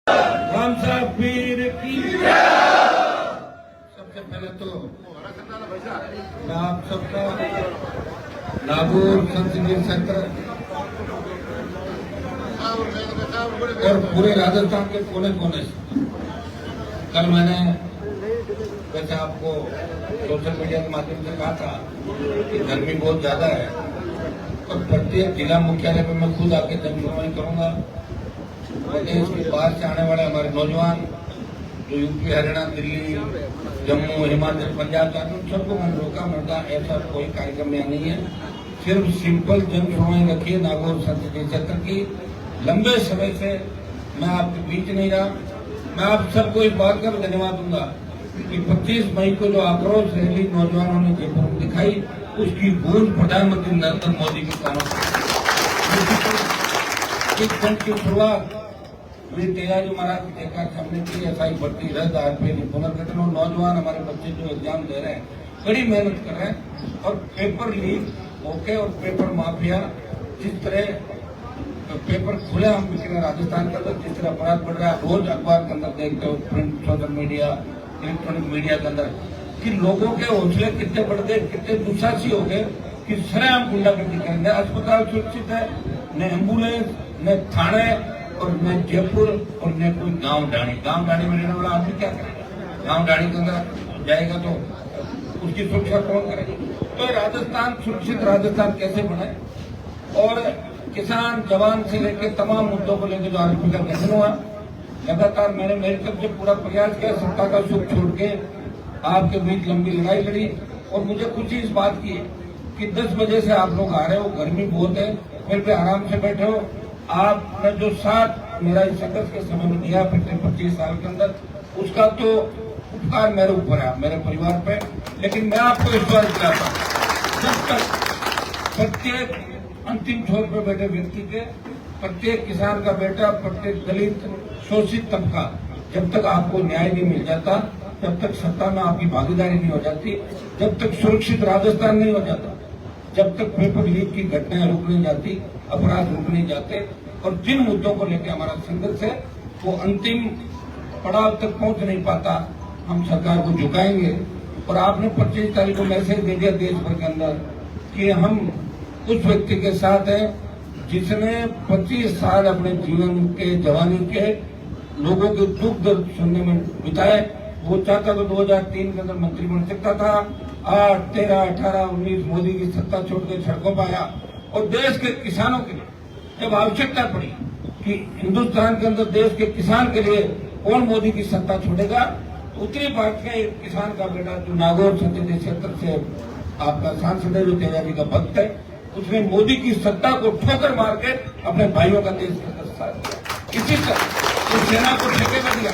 राम साहब पीर की। सबसे पहले तो मैं आप सबका नागौर संसदीय क्षेत्र और पूरे राजस्थान के कोने कोने से कल मैंने वैसे आपको सोशल मीडिया के माध्यम से कहा था कि गर्मी बहुत ज्यादा है और प्रत्येक जिला मुख्यालय पर मैं खुद आके जनसुनवाई करूंगा और देश के बाहर से आने वाले हमारे नौजवान जो यूपी, हरियाणा, दिल्ली, जम्मू, हिमाचल, पंजाब जाते हैं, सबको मैंने रोका। मरदा ऐसा कोई कार्यक्रम यहाँ नहीं है, सिर्फ सिंपल जनसुनवाई रखिए नागौर संसदीय क्षेत्र की। लंबे समय से मैं आपके बीच नहीं रहा। मैं आप सबको इस बात का भी धन्यवाद दूंगा कि 25 मई को जो आक्रोश रैली नौजवानों ने जयपुर में दिखाई, उसकी गूंज प्रधानमंत्री नरेंद्र मोदी के कानों इस जन की शुरुआत मेरी तेजाजी महाराज की देखा हमने की। एसआई भर्ती रद्द, आरपीएफ पुनर्गठन और नौजवान हमारे बच्चे जो एग्जाम दे रहे हैं बड़ी मेहनत कर रहे हैं और पेपर लीक होके और पेपर माफिया जिस तरह पेपर खुले हम बिक रहे राजस्थान के अंदर, जिस तरह अपराध बढ़ रहा है, रोज अखबार के अंदर देखते हो, print, social media, electronic media के अंदर कि लोगों के हौसले कितने बढ़ गए, कितने दुस्साहसी हो गए कि सरेआम गुंडागर्दी करेंगे। अस्पताल सुरक्षित है, न एम्बुलेंस, न थाने और न जयपुर और न कोई गांव डाणी में रहने वाला आदमी क्या करेगा? गांव डाणी के अंदर जाएगा तो उसकी सुरक्षा कौन करेगा? तो राजस्थान सुरक्षित राजस्थान कैसे बने और किसान, जवान से लेकर तमाम मुद्दों को लेकर जो आरपीएफ का गठन हुआ, लगातार मैंने मेरी तरफ से पूरा प्रयास किया, सत्ता का सुख छोड़ के आपके बीच लंबी लड़ाई लड़ी और मुझे खुशी इस बात की है कि 10 बजे से आप लोग आ रहे हो, गर्मी बहुत है, फिर भी आराम से बैठे हो। आपने जो साथ मेरा इस संघर्ष के समय में दिया पिछले 25 साल के अंदर, उसका तो उपकार मेरे ऊपर है, मेरे परिवार पे। लेकिन मैं आपको विश्वास दिलाता हूं, जब तक प्रत्येक अंतिम छोर पर बैठे व्यक्ति के, प्रत्येक किसान का बेटा, प्रत्येक दलित, शोषित तबका, जब तक आपको न्याय नहीं मिल जाता, जब तक सत्ता में आपकी भागीदारी नहीं हो जाती, जब तक सुरक्षित राजस्थान नहीं हो जाता, जब तक पेपर लीक की घटनाएं रुक नहीं जाती, अपराध रुक नहीं जाते और जिन मुद्दों को लेकर हमारा संघर्ष है वो अंतिम पड़ाव तक पहुंच नहीं पाता, हम सरकार को झुकाएंगे। और आपने 25 तारीख को मैसेज दे दिया देश भर के अंदर कि हम उस व्यक्ति के साथ हैं जिसने 25 साल अपने जीवन के, जवानी के लोगों के दुख दर्द सुनने में बिताए। वो चाहता तो 2003 के अंदर मंत्री बन सकता था, 8, 13, 18, 19 मोदी की सत्ता छोड़ के सड़कों पर आया और देश के किसानों के लिए जब आवश्यकता पड़ी कि हिंदुस्तान के अंदर देश के किसान के लिए कौन मोदी की सत्ता छोड़ेगा, तो उत्तरी भारत के एक किसान का बेटा जो नागौर संसदीय क्षेत्र से आपका सांसद है, जो तेजाजी का भक्त है, उसने मोदी की सत्ता को ठोकर मार के अपने भाइयों का देश के अंदर साथ दिया। इसी तरह इस सेना को ठेके में दिया।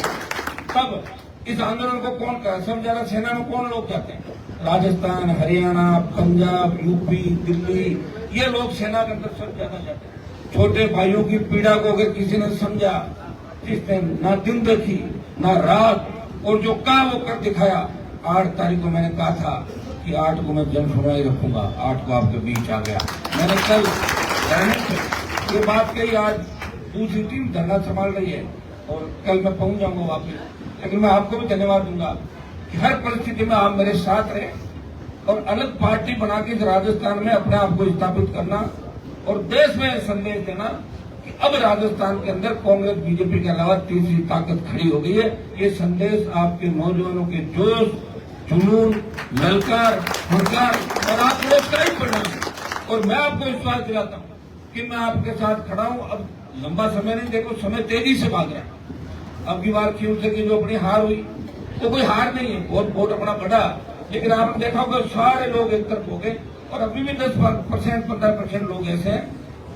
तब इस आंदोलन को कौन कर, सब ज्यादा सेना में कौन लोग जाते हैं? राजस्थान, हरियाणा, पंजाब, यूपी, दिल्ली, ये लोग सेना के अंदर सब ज्यादा जाते हैं। छोटे भाइयों की पीड़ा को अगर किसी ने समझा, जिसने ना दिन देखी ना रात और जो कहा वो कर दिखाया। 8 तारीख को मैंने कहा था कि 8 को मैं जनसुनवाई रखूंगा, 8 को आपके बीच आ गया। मैंने कल ये बात कही, आज दूसरी टीम धरना संभाल रही है और कल मैं पहुंच जाऊंगा वापिस। लेकिन मैं आपको भी धन्यवाद दूंगा कि हर परिस्थिति में आप मेरे साथ रहे और अलग पार्टी बना के राजस्थान में अपने आप को स्थापित करना और देश में संदेश देना कि अब राजस्थान के अंदर कांग्रेस, बीजेपी के अलावा तीसरी ताकत खड़ी हो गई है। ये संदेश आपके नौजवानों के जोश, जुनून, ललकार, हुंकार और आप लोग का ही परिणाम। और मैं आपको विश्वास दिलाता हूँ कि मैं आपके साथ खड़ा हूँ। अब लंबा समय नहीं, देखो समय तेजी से भाग रहा है। अब की बार क्यों से की जो अपनी हार हुई तो कोई हार नहीं है, बहुत अपना बढ़ा, लेकिन आपने देखा होगा सारे लोग एक तरफ हो गए और अभी भी 10%, 15% लोग ऐसे हैं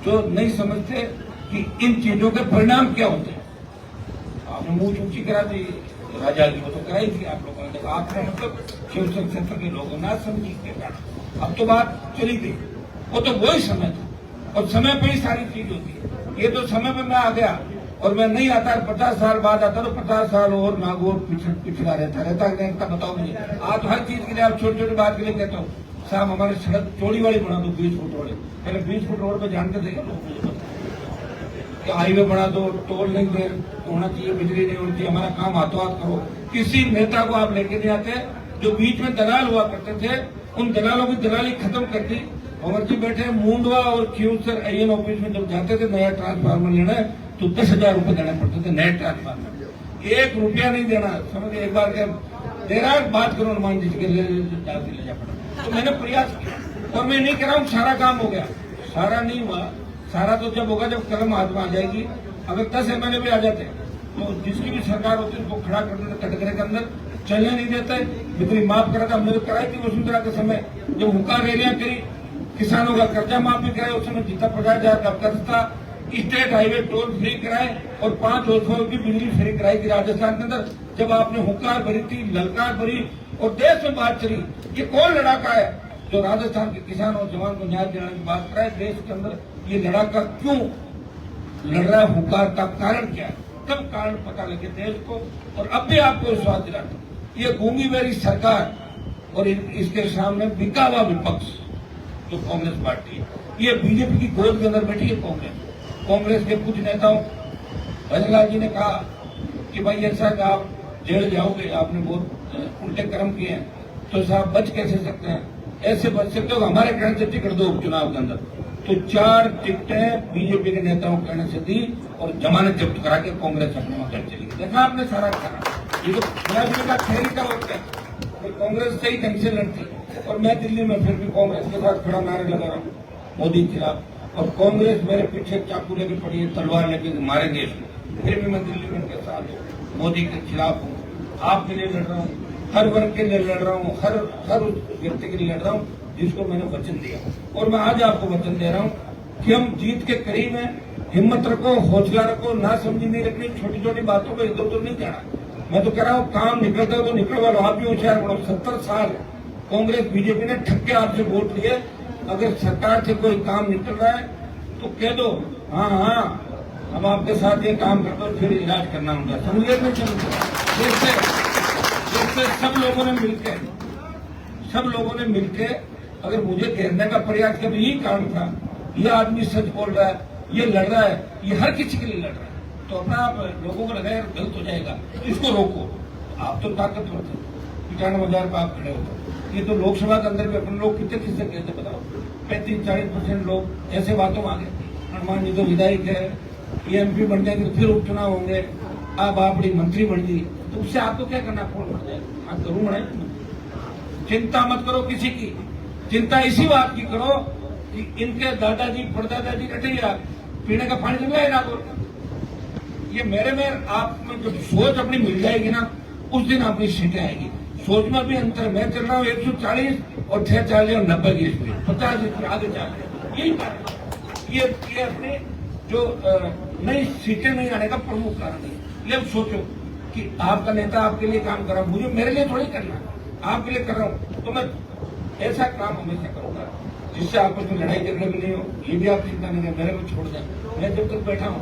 जो नहीं समझते कि इन चीजों के परिणाम क्या होते हैं। आपने मुंह ऊंची करा दी राजा जी, वो तो कराई थी आप लोगों ने, देखा आपने मतलब शिवसेना क्षेत्र के लोगों ना समझी के कारण अब तो बात चली गई। वो तो वही समय था और समय पर ही सारी चीज होती है। ये तो समय पर मैं आ गया और मैं नहीं आता, 50 साल बाद आता तो 50 साल और नागौर पिछड़ा रहता बताओ मुझे। आप हर चीज के लिए आप छोटी छोटी बात के लिए कहते हो साहब हमारी सड़क चौड़ी वाली बना दो, 20 फुट रोड। पहले 20 फुट रोड पे जानते थे लोग, मुझे हाईवे बना दो, टोल नहीं दे, आपको होना चाहिए, बिजली नहीं होनी चाहिए, हमारा काम हाथों हाथ करो। किसी नेता को आप लेके नहीं आते। जो बीच में दलाल हुआ करते थे, उन दलालों की दलाली खत्म कर दी। भंवर जी बैठे मुंडवा और खींवसर AN ऑफिस में जब जाते थे नया ट्रांसफार्मर लेना तो 10,000 रुपए देने पड़ते थे नए ट्रांसफार्मर। 1 रुपया नहीं देना। समझ एक बार क्या दे रहा है, बात करो हनुमान जी के ले जा पड़ा। तो मैंने प्रयास किया और मैं नहीं कह रहा हूँ सारा काम हो गया, सारा नहीं हुआ। सारा तो जब होगा जब कलम हाथ में आ जाएगी। अगर 10 MLA भी आ जाते तो जिसकी भी सरकार होती उसको खड़ा कर देते कटघरे के अंदर, चलने नहीं देते। बिजली माफ करा था हमने, तो कराई थी वसुंधरा के समय जब हुक्का रैलियां करी, किसानों का कर्जा माफ भी कराया। उस समय जितना 50,000 का कर्ज था, स्टेट हाईवे टोल फ्री कराए और 5 वर्षों की बिजली फ्री कराई थी राजस्थान के अंदर। जब आपने हुंकार भरी थी, ललकार भरी और देश में बात चली, ये कौन लड़ाका है जो राजस्थान के किसान और जवान को न्याय दिलाने की बात कराए देश के अंदर? ये लड़ाका क्यों लड़ रहा है, हुंकार का कारण क्या है? तब कारण पता लगे देश को। और अब भी आपको विश्वास दिलाता हूं, ये गूंगी बेरी सरकार और इसके सामने बिका हुआ विपक्ष जो कांग्रेस पार्टी है, ये बीजेपी की गोद के अंदर बैठी है कांग्रेस के कुछ नेताओं। भजनलाल जी ने कहा कि भाई ऐसा आप जेल जाओगे, आपने बहुत उल्टे कर्म किए हैं, तो साहब बच कैसे सकते हैं? ऐसे बच सकते हो हमारे कहने से टिकट दो उपचुनाव के अंदर। तो 4 टिकटें बीजेपी के नेताओं कहने से दी और जमानत जब्त करा के कांग्रेस अपने वहां चली गई। देखा आपने सारा करा। ये तो का खेल का होता है, तो कांग्रेस सही ढंग से लड़ती। और मैं दिल्ली में फिर भी कांग्रेस के साथ खड़ा नारे लगा रहा हूँ मोदी के खिलाफ। और कांग्रेस मेरे पीछे चाकू लेके पड़ी है, तलवार लेके मारेंगे इसको, फिर भी मैं दिल्ली में उनके साथ हूँ, मोदी के खिलाफ हूँ। आपके लिए लड़ रहा हूँ, हर वर्ग के लिए लड़ रहा हूँ, हर व्यक्ति के लिए लड़ रहा हूँ जिसको मैंने वचन दिया। और मैं आज आपको वचन दे रहा हूँ कि हम जीत के करीब हैं। हिम्मत रखो, हौसला रखो, ना समझी नहीं रखनी, छोटी छोटी बातों पर इधर उधर नहीं जाना। मैं तो कह रहा हूँ काम निकलता है तो निकलवा लो। आप भी होशियार बनो। 70 साल कांग्रेस बीजेपी ने ठक्के आपसे वोट लिए। अगर सरकार से कोई काम निकल रहा है तो कह दो हाँ हाँ हम आपके साथ ये काम कर दो, फिर इलाज करना होगा। समझिए नहीं समझिए? जैसे सब लोगों ने मिलकर अगर मुझे घेरने का प्रयास किया तो यही कारण था। ये आदमी सच बोल रहा है, ये लड़ रहा है, ये हर किसी के लिए लड़ रहा है, तो अपना आप लोगों को लगा यार गलत हो जाएगा, इसको रोको। आप तो ताकतवर थे, 95,000 पर आप खड़े होते। ये तो लोकसभा के अंदर भी अपने लोग कितने किससे कहते बताओ? 35-40% लोग ऐसे बातों में आ गए। हनुमान जी तो विधायक है, ये MP बन जाएंगे तो फिर उपचुनाव होंगे, आप बड़ी मंत्री बन गई, तो उससे आपको क्या करना? कौन बढ़ जाएगा? आप जरूर बढ़ाए। चिंता मत करो किसी की, चिंता इसी बात की करो कि इनके दादाजी परदादाजी कटेगा पीने का पानी मिल जाएगा। ये मेरे में आप में जब सोच अपनी मिल जाएगी ना, उस दिन अपनी सीटें आएगी। सोच में भी अंतर, मैं चल रहा हूँ 140 और 640 और 90 की स्पीड, 50 स्पीड आगे चल रहे। यही कारण ये अपने जो नई सीटें नहीं आने का प्रमुख कारण है। ये सोचो कि आपका नेता आपके लिए काम कर रहा, मुझे मेरे लिए थोड़ी करना, आपके लिए कर रहा हूँ, तो मैं ऐसा काम हमेशा करूंगा जिससे आपस में लड़ाई झगड़े भी नहीं हो। ये भी आप चिंता नहीं करें, मेरे को छोड़ दें। मैं जब तक बैठा हूँ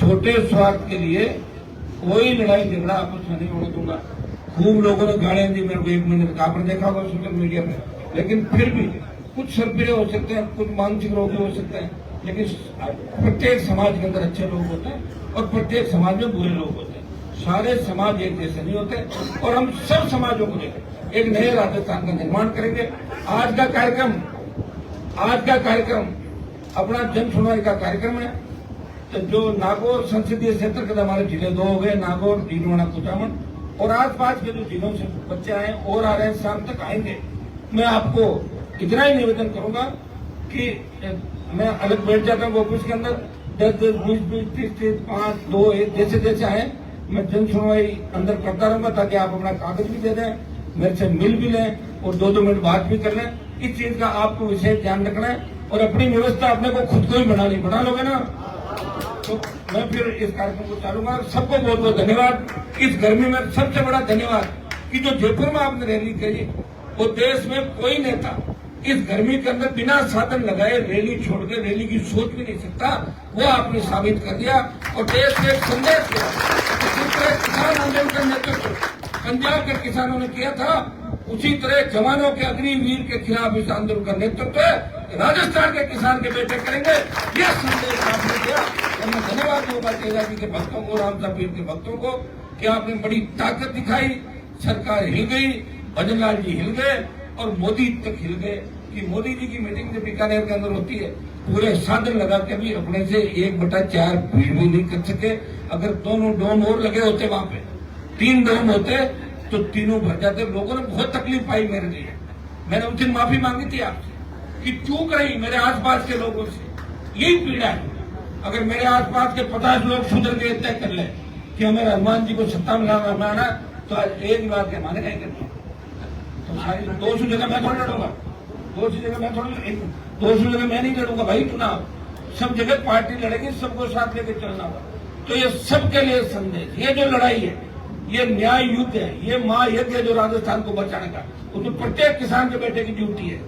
छोटे स्वार्थ के लिए कोई लड़ाई झगड़ा आपस में नहीं होने दूंगा। खूब लोगों ने गाड़ियां दी मेरे को 1 महीने तक, आपने देखा होगा सोशल मीडिया पे। लेकिन फिर भी कुछ सरपिरे हो सकते हैं, कुछ मानसिक रोगी हो सकते हैं, लेकिन प्रत्येक समाज के अंदर अच्छे लोग होते हैं और प्रत्येक समाज में बुरे लोग होते हैं। सारे समाज एक जैसे नहीं होते और हम सब समाजों को लेकर एक नए राजस्थान का निर्माण करेंगे। आज का कार्यक्रम अपना जन सुनवाई का कार्यक्रम है। तो जो नागौर संसदीय क्षेत्र के हमारे जिले 2 हो गए, नागौर, डीडवाना, कुचामन, और आसपास के जो जिलों से बच्चे आए और आ रहे हैं, शाम तक आएंगे। मैं आपको इतना ही निवेदन करूंगा कि मैं अलग बैठ जाता हूँ ऑफिस के अंदर, 10-10, 20-20, 30-30, 5, 2, 1 जैसे जैसे आए मैं जन सुनवाई अंदर करता रहूंगा, ताकि आप अपना कागज भी दे दें, मेरे से मिल भी लें और 2-2 मिनट बात भी कर लें। इस चीज का आपको विशेष ध्यान रखना है और अपनी व्यवस्था अपने को खुद को ही बना लोगे ना, तो मैं फिर इस कार्यक्रम को चालूंगा। सबको बहुत बहुत धन्यवाद। इस गर्मी में सबसे बड़ा धन्यवाद कि जो जयपुर में आपने रैली करी, वो देश में कोई नेता इस गर्मी के अंदर बिना साधन लगाए रैली छोड़ के रैली की सोच भी नहीं सकता। वो आपने साबित कर दिया और देश में एक संदेश दिया। जिस तरह किसान आंदोलन का नेतृत्व पंजाब के किसानों ने किया था, उसी तरह जवानों के अग्निवीर के खिलाफ इस आंदोलन का नेतृत्व राजस्थान के किसान के बेटे करेंगे। यह संदेश आपने दिया। और मैं धन्यवाद दूंगा तेजा जी के भक्तों को, राम साहब पीर के भक्तों को कि आपने बड़ी ताकत दिखाई, सरकार हिल गई, भजन लाल जी हिल गए और मोदी तक हिल गए कि मोदी जी की मीटिंग जब बीकानेर के अंदर होती है पूरे साधन लगा के भी अपने से 1/4 भीड़ भी नहीं कर सके। अगर दोनों डोम और लगे होते वहां पे 3 डोम होते तो तीनों भर जाते। लोगों ने बहुत तकलीफ पाई मेरे लिए, मैंने उस दिन माफी मांगी थी आपसे कि चूक रही मेरे आसपास के लोगों से, यही पीड़ा है। अगर मेरे आसपास के 50 लोग सुधर के तय कर ले कि हमें हनुमान जी को सत्ता में लाना तो आज एक बात के माने नहीं करते तो सारी 200 जगह मैं थोड़ी लड़ूंगा, 200 जगह मैं थोड़ी 200 जगह मैं नहीं लड़ूंगा भाई। चुनाव सब जगह पार्टी लड़ेगी, सबको साथ लेके चलना होगा। तो ये सबके लिए संदेश, ये जो लड़ाई है ये न्याय युद्ध है, ये महायज्ञ है जो राजस्थान को बचाने का, उसमें प्रत्येक किसान के बेटे की ड्यूटी है।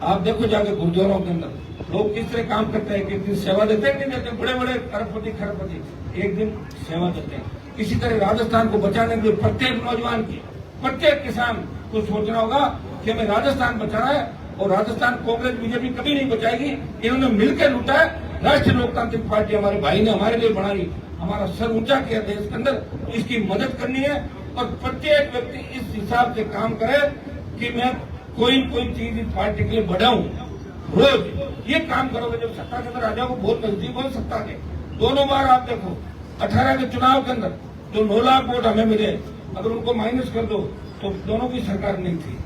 आप देखो जाके गुरुद्वारों के अंदर लोग किस तरह काम करते हैं, किस दिन सेवा देते हैं, नहीं देते। बड़े बड़े अरबपति खरबपति एक दिन सेवा देते हैं। इसी तरह राजस्थान को बचाने के लिए प्रत्येक नौजवान की, प्रत्येक किसान को सोचना होगा कि हमें राजस्थान बचाना है। और राजस्थान कांग्रेस बीजेपी कभी नहीं बचाएगी, इन्होंने मिलकर लूटा है। राष्ट्रीय लोकतांत्रिक पार्टी हमारे भाई ने हमारे लिए बनाई, हमारा सर ऊंचा किया देश के अंदर, इसकी मदद करनी है। और प्रत्येक व्यक्ति इस हिसाब से काम करे कि मैं कोई चीज इस पार्टी के लिए बढ़ाऊं। रोज ये काम करोगे जब सत्ता के अंदर आ जाओगे, बहुत नजदीक हो सत्ता के। दोनों बार आप देखो 18 के चुनाव के अंदर जो 9 लाख वोट हमें मिले, अगर उनको माइनस कर दो तो दोनों की सरकार नहीं थी।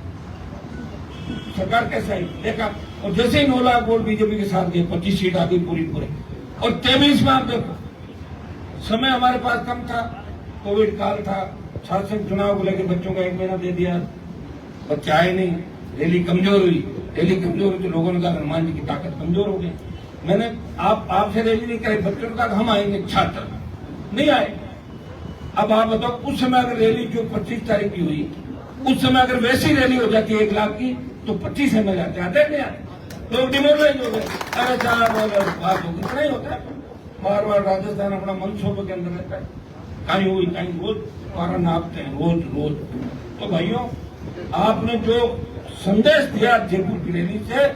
सरकार कैसा ही देखा, और जैसे ही 9 लाख वोट बीजेपी के साथ गए 25 सीट आ गई पूरी। और 23 में आप देखो समय हमारे पास कम था, कोविड काल था, शासन चुनाव को लेकर बच्चों का 1 महीना दे दिया, बच्चे आए नहीं, रैली कमजोर हुई तो लोगों ने कहा हनुमान जी की ताकत कमजोर हो गई। मैंने आपसे रैली नहीं कराई, बच्चों ने कहा हम आएंगे, छात्र नहीं आए। अब आप बताओ उस समय अगर रैली जो 25 तारीख की हुई, उस समय अगर वैसी रैली हो जाती 1 लाख की तो 25 में जाते नहीं आते, लोग डिमोरलाइज हो गए। अरे साहब बात हो कितना ही होता है, बार बार राजस्थान अपना मनसूबे के अंदर रहता है, कहीं हुई कहीं रोज मारा नापते हैं रोज। तो भाइयों आपने जो संदेश दिया जयपुर की रैली से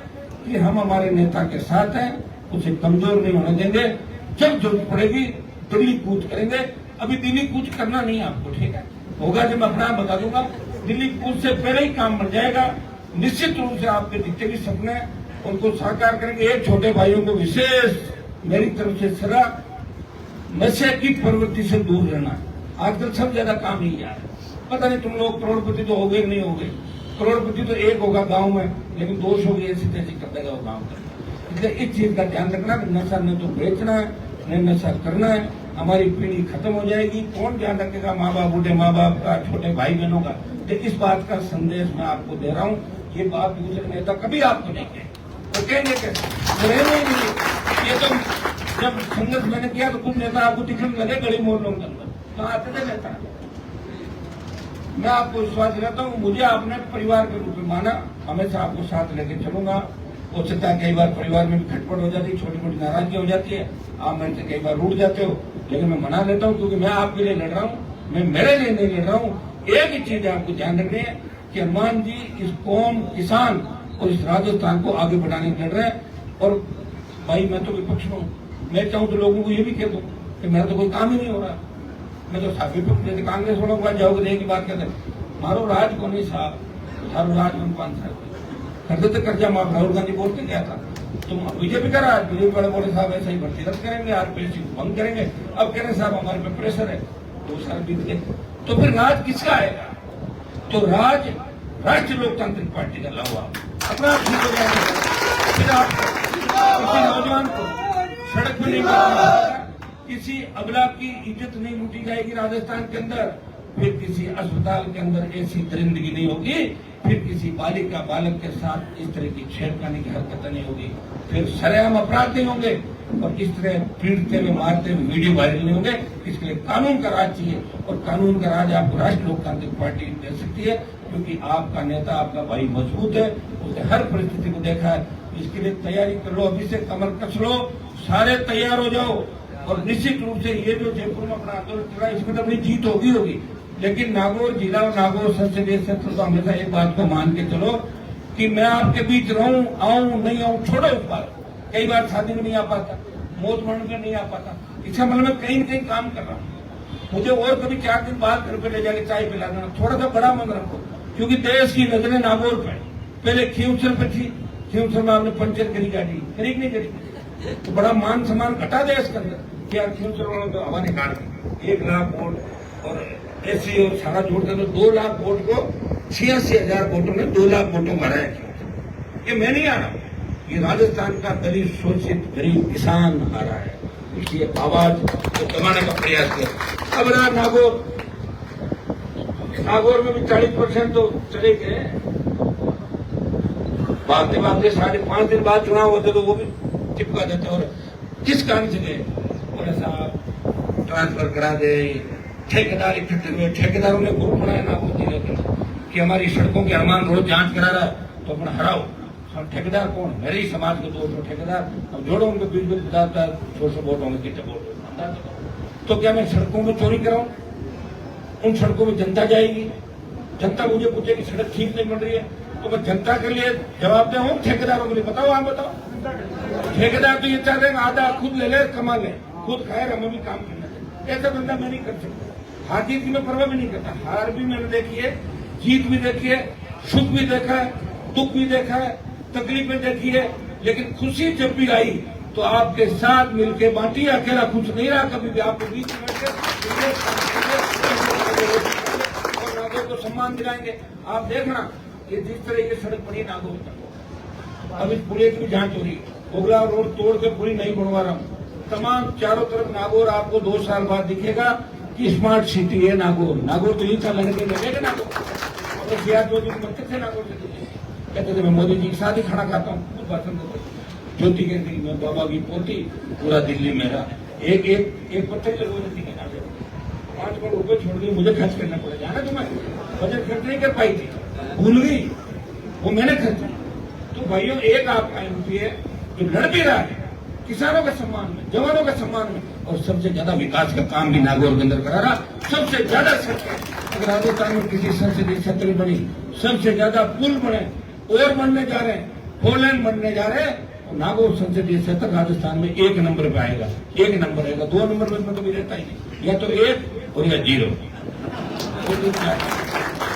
कि हम हमारे नेता के साथ हैं, उसे कमजोर नहीं होने देंगे, जब जरूरत पड़ेगी दिल्ली कूच करेंगे। अभी दिल्ली कूच करना नहीं है आपको, ठीक है, होगा जब मैं अपना बता दूंगा। दिल्ली कूच से पहले ही काम बन जाएगा। निश्चित रूप से आपके जितने भी सपने हैं उनको साकार करेंगे। एक छोटे भाइयों को विशेष मेरी तरफ से सलाह, नशे की प्रवृत्ति से दूर रहना। आजकल सब ज्यादा काम ही आ रहा है। पता नहीं तुम लोग करोड़पति तो हो गए नहीं हो गए, करोड़पति तो एक होगा गांव में, लेकिन 200 होगी ऐसी तैसी कर देगा वो गांव का। इसलिए इस चीज का ध्यान रखना, नशा न तो बेचना है न नशा करना है। हमारी पीढ़ी खत्म हो जाएगी, कौन ध्यान रखेगा? माँ बाप, बूढ़े माँ बाप का, छोटे भाई बहनों का। तो इस बात का संदेश मैं आपको दे रहा हूँ। ये बात दूसरे नेता कभी आपको नहीं कहे, वो कहेंगे कैसे? ये तो जब संघर्ष मैंने किया तो कुछ नेता आपको दिखने लगे गली मोहल्लों के अंदर, तो आते थे नेता। मैं आपको विश्वास दिलाता हूँ, मुझे आपने परिवार के रूप में माना, हमेशा आपको साथ लेके चलूंगा। हो सकता है कई बार परिवार में भी खटपट हो जाती है, छोटी मोटी नाराजगी हो जाती है, आप मेरे से कई बार रूठ जाते हो, लेकिन मैं मना लेता हूँ क्योंकि मैं आपके लिए लड़ रहा हूँ, मैं मेरे लिए नहीं लड़ रहा हूँ। एक ही चीज आपको ध्यान रखनी है कि हनुमान जी इस कौम, किसान और इस राजस्थान को आगे बढ़ाने लड़ रहे हैं। और भाई मैं तो विपक्ष में हूँ, मैं चाहूँ तो लोगों को ये भी कह दूँ कि मेरा तो कोई काम ही नहीं हो रहा। मैं तो साफ विपक्ष, जैसे कांग्रेस वालों के पास जाओगे एक ही बात कहते हैं, मारो राज को नहीं साहब, सारो राज में 5 साल करते थे कर्जा माफ। राहुल गांधी बोल के गया था, तुम बीजेपी का राज, बीजेपी वाले बोले साहब ऐसा ही भर्ती रद्द करेंगे, आरपीएससी बंद करेंगे। अब कह रहे साहब हमारे पे प्रेशर है, 2 साल बीत गए, तो फिर राज किसका आएगा? तो राज राष्ट्रीय लोकतांत्रिक पार्टी का लाओ, अपना ठीक हो जाएगा। फिर आप किसी नौजवान को सड़क पर नहीं मारना, किसी अबला की इज्जत नहीं लूटी जाएगी राजस्थान के अंदर, फिर किसी अस्पताल के अंदर ऐसी दरिंदगी नहीं होगी, फिर किसी बालिका बालक के साथ इस तरह की छेड़खानी की हरकत नहीं होगी, फिर सरेआम अपराध नहीं होंगे, और इस तरह पीड़ते हुए मारते हुए वीडियो वायरल नहीं होंगे। इसके लिए कानून का राज चाहिए, और कानून का राज आपको राष्ट्रीय लोकतांत्रिक पार्टी दे सकती है, क्योंकि आपका नेता, आपका भाई मजबूत है, उसने हर परिस्थिति को देखा है। इसके लिए तैयारी कर लो, अभी से कमर कस लो, सारे तैयार हो जाओ। और निश्चित रूप से ये जो जयपुर में अपना आंदोलन चल रहा है, इसमें तो अपनी जीत होगी, लेकिन नागौर जिला और नागौर संसदीय क्षेत्र तो हमेशा एक बात को मान के चलो कि मैं आपके बीच रहूं, आऊं नहीं आऊं, छोड़ो इस बात। कई बार शादी में नहीं आ पाता, मौत मरण में नहीं आ पाता, इसका मतलब मैं कहीं न कहीं काम कर रहा हूँ। मुझे और कभी 4 दिन बाद घर पे ले जाके चाय पिला देना, थोड़ा सा बड़ा मन रखो, क्योंकि देश की नजरें नागौर पे। पहले खींवसर पे थी, खींवसर में आपने पंचर करी गाड़ी, करी नहीं करी, तो बड़ा मान सम्मान घटा देश के अंदर कि यार खींवसर वालों तो हवा निकाल दी। 1 लाख वोट और ऐसी और सारा जोड़कर तो 2 लाख वोट को 86,000 वोटों ने 2 लाख वोटों को हराया। ये मैं नहीं आ रहा, ये राजस्थान का दलित शोषित गरीब किसान आ रहा है, उसकी आवाज को दबाने का प्रयास किया। अब रहा नागौर में भी 40% तो चले गए। भागते भागते 5.5 दिन बाद चुनाव होते तो वो भी चिपका देते। और किस कारण से गए, बोले साहब ट्रांसफर करा दे, ठेकेदार इकट्ठे हुए, ठेकेदारों ने ग्रुप बनाया नागौर जिले के कि हमारी सड़कों के अरमान रोज जांच करा रहा है तो अपना हराओ। हम ठेकेदार कौन, मेरे ही समाज के 200 ठेकेदार, अब जोड़ो उनको 20-50 वोट होंगे, कितने वोट। तो क्या मैं सड़कों में चोरी कराऊं? उन सड़कों में जनता जाएगी, जनता मुझे पूछे कि सड़क ठीक नहीं बन रही है, तो मैं जनता के लिए जवाब दे हूं, ठेकेदारों के लिए बताओ। आप बताओ, ठेकेदार तो ये चाहते हैं आधा खुद ले ले, कमा ले, खुद खाए, हमें भी काम करना चाहिए। ऐसा धंधा मैं नहीं कर सकता। हार जीत की मैं परवाह भी नहीं करता। हार भी मैंने देखी है, जीत भी देखी है, सुख भी देखा है, दुख भी देखा है, तकलीफें देखी है, लेकिन खुशी जब भी आई तो आपके साथ मिलकर बांटी। अकेला खुश नहीं रहा कभी भी, आपके बीच में और नागौर को सम्मान दिलाएंगे। आप देखना कि जिस तरह की सड़क बनी नागौर तक, अब इस पुलिया की भी जांच हो रही है। ओगला रोड तोड़ के पूरी नहीं बनवा रहा हूँ, तमाम चारों तरफ नागौर आपको 2 साल बाद दिखेगा कि स्मार्ट सिटी है नागौर। नागौर तो इतना लड़के लगेगा नागौर। और सियाज जो मंत्री थे नागौर से कहते थे मैं मोदी जी के साथ ही खाना खाता हूँ, खुद भाषण देते। ज्योति कहती मैं बाबा की पोती, पूरा दिल्ली मेरा। एक पत्थर से रोज थी 5 करोड़ रुपए छोड़ दिए, मुझे खर्च करना पड़ा। जाना तुम्हें बजट खर्च नहीं कर पाई थी, भूल गई, वो मैंने खर्च किया। तो भाइयों, एक आपका एमपी है जो लड़ भी रहा है किसानों के सम्मान में, जवानों के सम्मान में, और सबसे ज्यादा विकास का काम भी नागौर के अंदर करा रहा। सबसे ज्यादा अगर राजस्थान में किसी संसदीय क्षेत्र बनी, सबसे ज्यादा पुल बने और बनने जा रहे हैं, 4 लेन बनने जा रहे हैं, नागौर संसदीय क्षेत्र राजस्थान में 1 नंबर पे आएगा। 1 नंबर आएगा, 2 नंबर में तो कभी रहता ही नहीं, या तो 1 और या 0।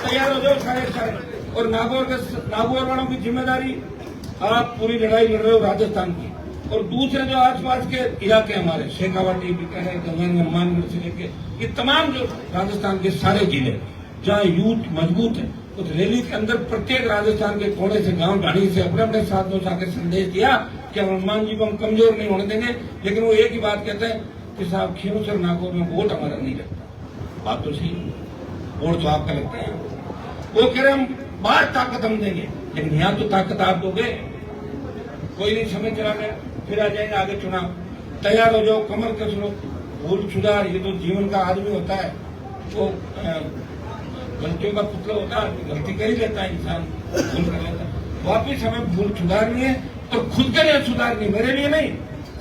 तैयार हो जाओ सारे। और नागौर वालों की जिम्मेदारी, आप पूरी लड़ाई लड़ रहे हो राजस्थान की, और दूसरे जो आसपास के इलाके हमारे शेखावाटी, बीकानेर, गंगानगर, हनुमानगढ़ से लेके ये तमाम जो राजस्थान के सारे जिले जहाँ यूथ मजबूत है, उस रैली के अंदर प्रत्येक राजस्थान के कोने से, गांव ढाणी से अपने अपने साथियों से आकर संदेश दिया कि हनुमान जी को हम कमजोर नहीं होने देंगे। लेकिन वो एक ही बात कहते हैं कि साहब खींवसर नागौर में वोट हमारा नहीं लगता। बात तो सही, वोट तो आपका लगता है। वो कह रहे हम बाहर ताकत हम देंगे, लेकिन यहाँ तो ताकत आप दोगे। कोई नहीं, समय चला गया, फिर आ जाएंगे आगे चुनाव। तैयार हो जाओ, कमर कस लो, भूल सुधार, ये तो जीवन का आदमी होता है, वो गलतियों का पुतला होता है, गलती कर ही लेता है इंसान, भूल कर लेता है। वापिस हमें भूल सुधारनी है, और खुद के लिए सुधारनी, मेरे लिए नहीं,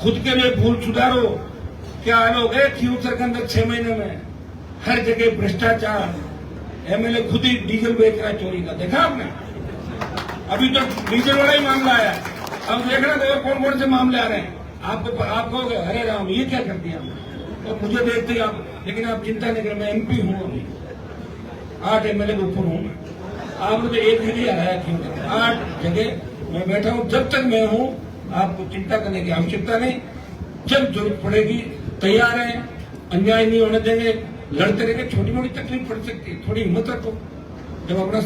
खुद के लिए भूल सुधारो। क्या हाल हो गए खींवसर के अंदर 6 महीने में? हर जगह भ्रष्टाचार, एमएलए खुद ही डीजल बेच रहा है चोरी का, देखा आपने? अभी तो डीजल वाला ही मामला आया, अब देखना तो कौन कौन से मामले आ रहे हैं। आप कहोगे अरे राम ये क्या कर दिया, तो मुझे देखते ही आप, लेकिन आप चिंता नहीं करें, मैं एमपी हूँ, अभी 8 एमएलए के ऊपर हूँ। आपने तो एक जगह हराया खींवसर, 8 जगह मैं बैठा हूँ। जब तक मैं हूँ आपको चिंता करने की आवश्यकता नहीं। जब जरूरत पड़ेगी तैयार है, अन्याय नहीं होने देंगे, लड़ते रहेंगे। छोटी मोटी तकलीफ पड़ सकती है, थोड़ी हिम्मत रखो। जब अपना